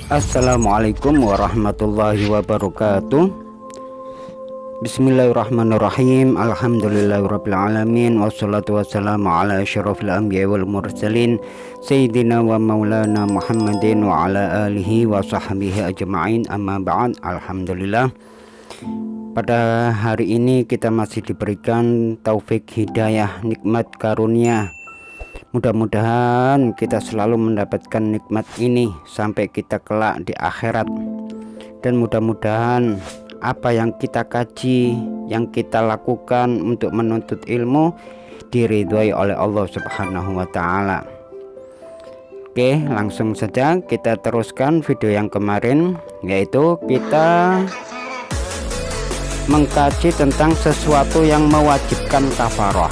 Assalamualaikum warahmatullahi wabarakatuh. Bismillahirrahmanirrahim. Alhamdulillahirrabbilalamin. Wassalatu wassalamu ala asyrafil anbiya wal mursalin Sayyidina wa maulana Muhammadin wa ala alihi wa sahbihi ajma'in. Amma ba'd. Alhamdulillah, pada hari ini kita masih diberikan taufik hidayah, nikmat karunia. Mudah-mudahan kita selalu mendapatkan nikmat ini sampai kita kelak di akhirat. Dan mudah-mudahan apa yang kita kaji, yang kita lakukan untuk menuntut ilmu diridhoi oleh Allah Subhanahu wa ta'ala. Oke, langsung saja kita teruskan video yang kemarin, yaitu kita mengkaji tentang sesuatu yang mewajibkan kafarah.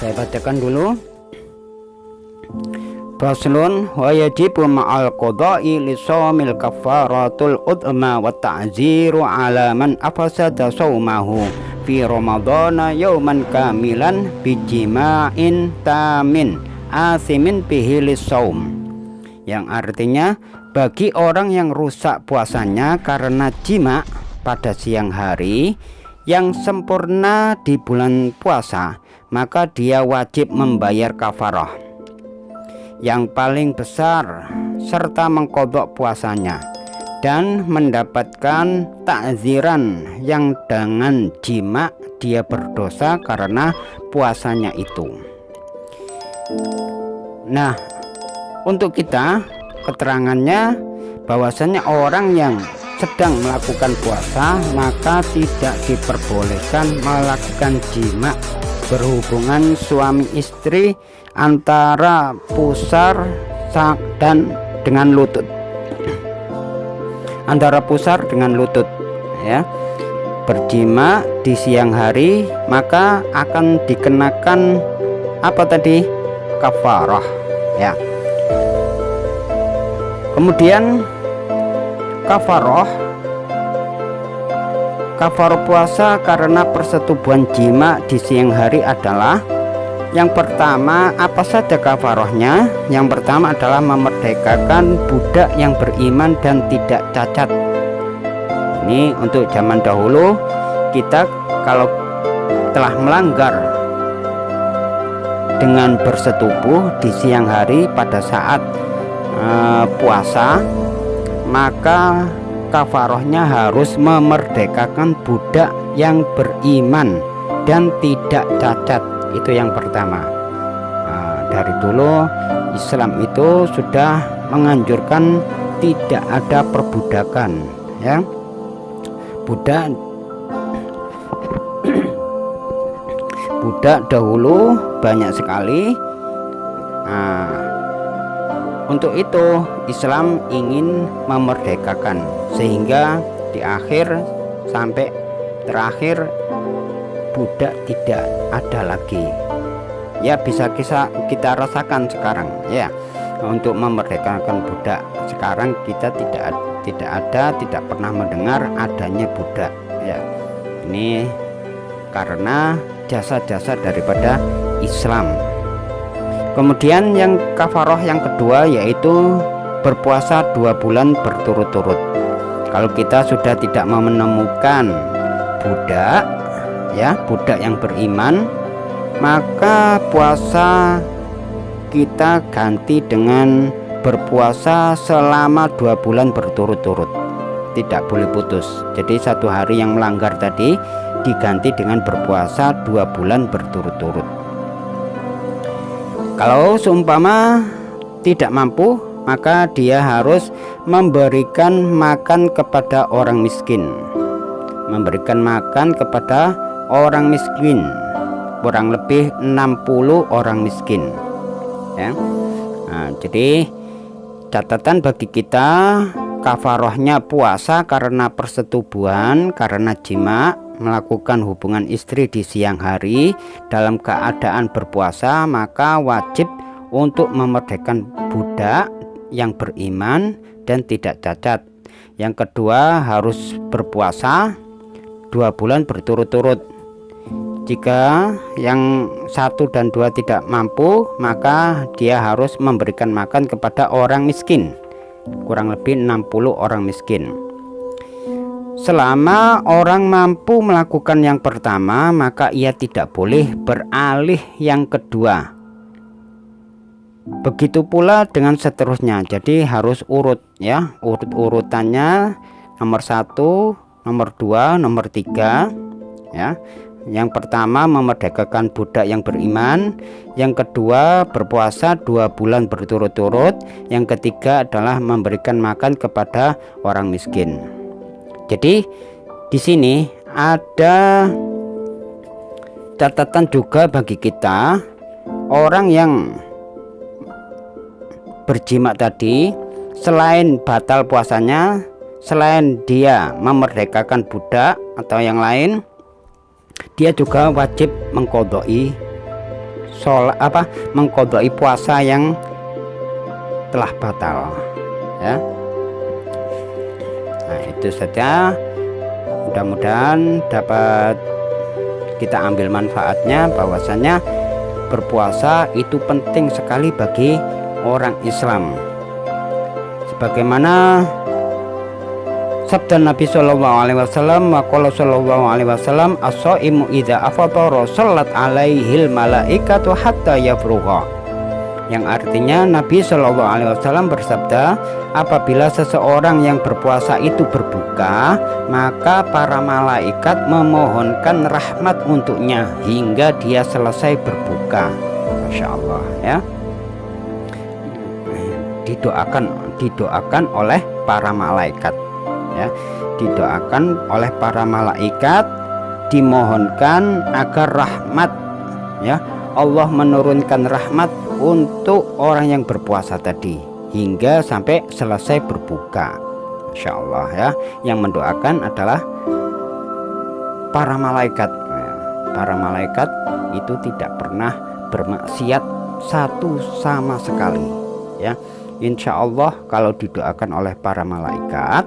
Saya bacakan dulu. Faslun wa yajibu ma'al qada'i li shaumil kafaratul udma wa ta'ziru ala man afsada shaumahu fi ramadhana yawman kamilan bijima'in tamin asimin bihi lissaum, yang artinya bagi orang yang rusak puasanya karena jima pada siang hari yang sempurna di bulan puasa, maka dia wajib membayar kafarah yang paling besar serta mengqadha puasanya dan mendapatkan takziran yang dengan jima dia berdosa karena puasanya itu. Nah, untuk kita keterangannya bahwasanya orang yang sedang melakukan puasa maka tidak diperbolehkan melakukan jima, berhubungan suami istri antara pusar dan dengan lutut, antara pusar dengan lutut, ya. Berjima di siang hari maka akan dikenakan apa tadi? Kafarah, ya. Kemudian kafarah puasa karena persetubuhan jima di siang hari adalah, yang pertama, apa saja kafarahnya? Yang pertama adalah memerdekakan budak yang beriman dan tidak cacat. Ini untuk zaman dahulu, kita kalau telah melanggar dengan bersetubuh di siang hari pada saat puasa, maka kafarahnya harus memerdekakan budak yang beriman dan tidak cacat. Itu yang pertama. Dari dulu Islam itu sudah menganjurkan tidak ada perbudakan, ya. Budak dahulu banyak sekali. Untuk itu Islam ingin memerdekakan sehingga di akhir sampai terakhir budak tidak ada lagi. Ya, bisa kita rasakan sekarang, ya. Untuk memerdekakan budak sekarang kita tidak pernah mendengar adanya budak, ya. Ini karena jasa-jasa daripada Islam. Kemudian yang kafarah yang kedua yaitu berpuasa 2 bulan berturut-turut. Kalau kita sudah tidak menemukan budak, ya, budak yang beriman, maka puasa kita ganti dengan berpuasa selama 2 bulan berturut-turut, tidak boleh putus. Jadi satu hari yang melanggar tadi diganti dengan berpuasa 2 bulan berturut-turut. Kalau seumpama tidak mampu, maka dia harus memberikan makan kepada orang miskin, kurang lebih 60 orang miskin, ya. Jadi catatan bagi kita, kafarahnya puasa karena persetubuhan, karena jima, melakukan hubungan istri di siang hari dalam keadaan berpuasa, maka wajib untuk memerdekakan budak yang beriman dan tidak cacat. Yang kedua, harus berpuasa 2 bulan berturut-turut. Jika yang 1 dan 2 tidak mampu, maka dia harus memberikan makan kepada orang miskin. kurang lebih 60 orang miskin. Selama orang mampu melakukan yang pertama, maka ia tidak boleh beralih yang kedua. Begitu pula dengan seterusnya. Jadi harus urut ya, urutannya nomor 1, nomor 2, nomor 3 ya. Yang pertama memerdekakan budak yang beriman, yang kedua berpuasa 2 bulan berturut-turut, yang ketiga adalah memberikan makan kepada orang miskin. Jadi di sini ada catatan juga bagi kita, orang yang berjima tadi selain batal puasanya, selain dia memerdekakan budak atau yang lain, dia juga wajib mengqadai mengqadai puasa yang telah batal ya. Nah, itu saja, mudah-mudahan dapat kita ambil manfaatnya, bahwasanya berpuasa itu penting sekali bagi orang Islam, sebagaimana sabda Nabi sallallahu alaihi wasallam, wa qala sallallahu alaihi wasallam, as-shaimu idza afatara sallat alaihil malaikatu hatta yafrugha. Yang artinya Nabi sallallahu alaihi wasallam bersabda, apabila seseorang yang berpuasa itu berbuka, maka para malaikat memohonkan rahmat untuknya hingga dia selesai berbuka. Masya Allah ya. Didoakan oleh para malaikat ya, didoakan oleh para malaikat, dimohonkan agar rahmat ya, Allah menurunkan rahmat untuk orang yang berpuasa tadi hingga sampai selesai berbuka. Insya Allah ya, yang mendoakan adalah para malaikat. Para malaikat itu tidak pernah bermaksiat satu sama sekali ya. Insya Allah kalau didoakan oleh para malaikat,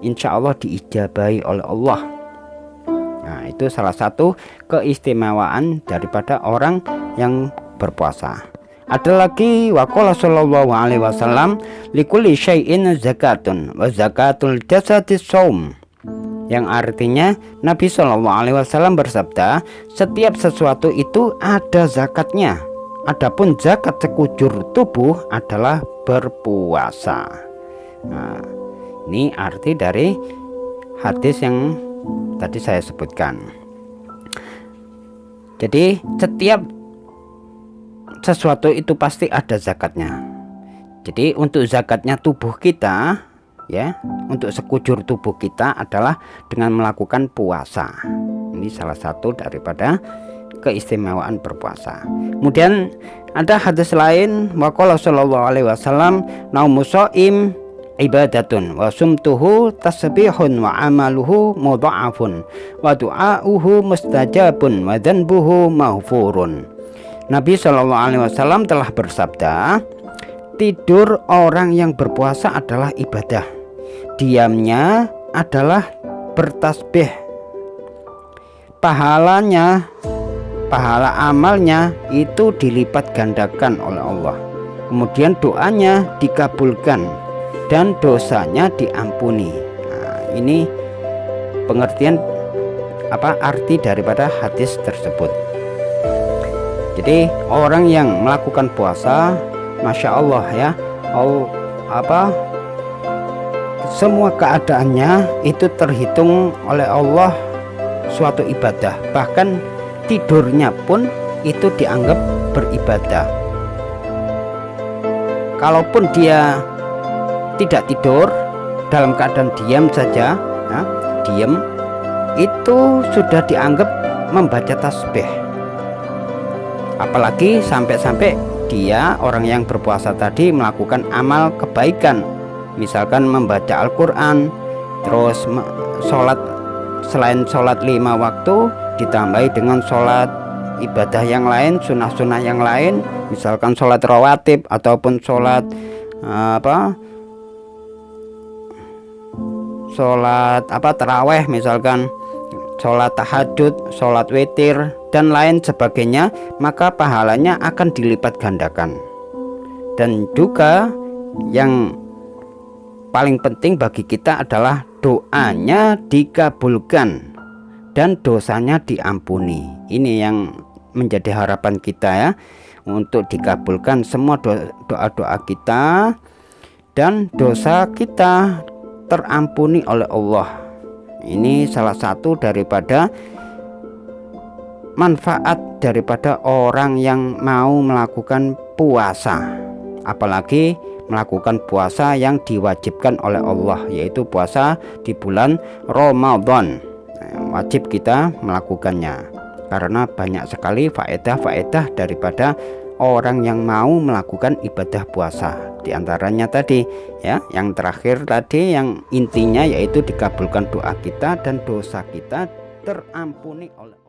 insya Allah diijabahi oleh Allah. Nah, itu salah satu keistimewaan daripada orang yang berpuasa. Ada lagi, waqala sallallahu alaihi wasallam, likulli syai'in zakatun wa zakatul jasadi shaum. Yang artinya Nabi sallallahu alaihi wasallam bersabda, setiap sesuatu itu ada zakatnya. Adapun zakat sekujur tubuh adalah berpuasa. Nah, ini arti dari hadis yang tadi saya sebutkan. Jadi setiap sesuatu itu pasti ada zakatnya. Jadi untuk zakatnya tubuh kita ya, untuk sekujur tubuh kita adalah dengan melakukan puasa. Ini salah satu daripada keistimewaan berpuasa. Kemudian ada hadis lain, waqala sallallahu alaihi wasallam, naumu shaim ibadatun wa sumtuhu tasbihun wa amaluhu mudha'afun wa du'auhu mustajabun wa dhanbuhu maghfurun. Nabi sallallahu alaihi wasallam telah bersabda, tidur orang yang berpuasa adalah ibadah, diamnya adalah bertasbih, pahala amalnya itu dilipat gandakan oleh Allah, kemudian doanya dikabulkan dan dosanya diampuni. Nah, ini pengertian arti daripada hadis tersebut. Jadi orang yang melakukan puasa, masya Allah ya, semua keadaannya itu terhitung oleh Allah suatu ibadah. Bahkan tidurnya pun itu dianggap beribadah. Kalaupun dia tidak tidur, dalam keadaan diam saja ya, diam, itu sudah dianggap membaca tasbih. Apalagi sampai-sampai dia, orang yang berpuasa tadi, melakukan amal kebaikan, misalkan membaca Al-Quran, terus sholat, selain sholat 5 waktu ditambahi dengan sholat ibadah yang lain, sunnah-sunnah yang lain, misalkan sholat rawatib ataupun sholat taraweh, misalkan sholat tahajud, sholat witir dan lain sebagainya, maka pahalanya akan dilipat gandakan. Dan juga yang paling penting bagi kita adalah doanya dikabulkan dan dosanya diampuni. Ini yang menjadi harapan kita ya, untuk dikabulkan semua doa-doa kita dan dosa kita terampuni oleh Allah. Ini salah satu daripada manfaat daripada orang yang mau melakukan puasa, apalagi melakukan puasa yang diwajibkan oleh Allah, yaitu puasa di bulan Ramadan. Wajib kita melakukannya karena banyak sekali faedah-faedah daripada orang yang mau melakukan ibadah puasa. Di antaranya tadi ya, yang terakhir tadi, yang intinya yaitu dikabulkan doa kita dan dosa kita terampuni oleh